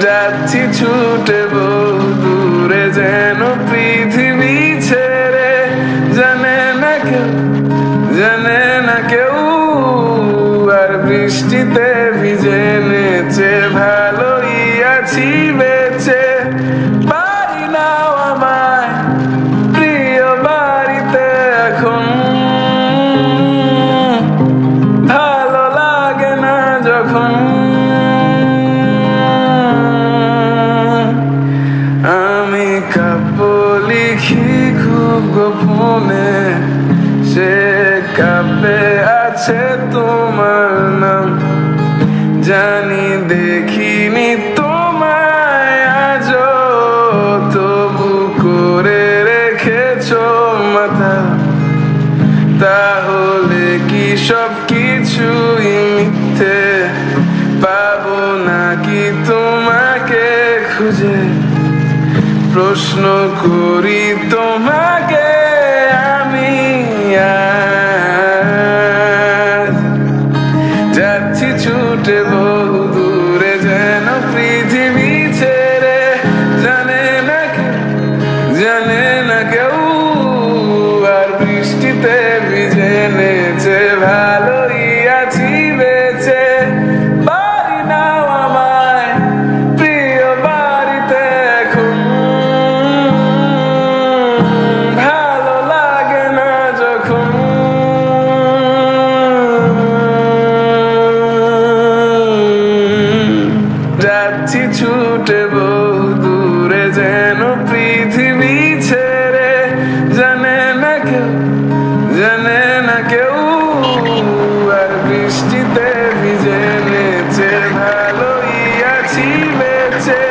যাচ্ছি ছুটে বহু দূরে যেন পৃথিবী ছেড়ে, জানে না কেউ আর বৃষ্টিতে ভিজে নেচে ভালোই আছি বেঁচে। বাড়ি নাও আমায় প্রিয় বাড়িতে এখন, ভালো লাগে না যখন আমি কাব্য লিখি খুব গোপনে, সে কাব্যে আছে তোমার নাম। জানি দেখিনি তোমায় আজও, তবু করে রেখেছো মাথা। তাহলে কি সব কিছুই মিথ্যে? পাবো নাকি তোমাকে খুঁজে? প্রশ্ন করি তোমাকে আমি আজ। যাচ্ছি ছুটে বহু দূরে যেন পৃথিবী ছেড়ে, জানে না কেউ আর বৃষ্টিতে ভিজে নেচে ভালোই আছি বেঁচে। বাড়ি নাও আমায় প্রিয় বাড়িতে এখন, ভালো লাগে না যখন যাচ্ছি ছুটে বহু দূরে যেন পৃথিবী ছেড়ে, জানে না কেউ আর বৃষ্টিতে ভিজে নেচে ভালোই আছি বেঁচে।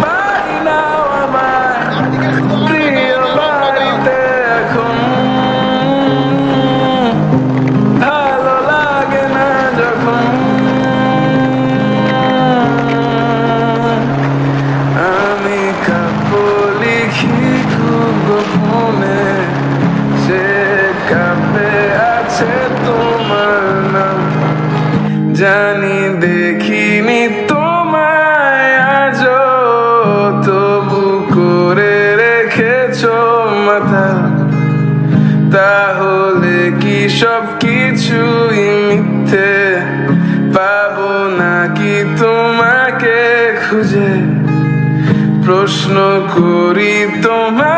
বাড়ি নাও আমায় প্রিয় বাড়িতে এখন, ভালো লাগে না যখন আমি কাব্য লিখি খুব গোপনে, সে কাব্যে আছে তোমার নাম। জানি দেখিনি তোমায় আজও, তবু করে রেখেছো মাথা। তাহলে কি সব কিছুই মিথ্যে? পাবো নাকি তোমাকে খুঁজে? প্রশ্ন করি তোমায়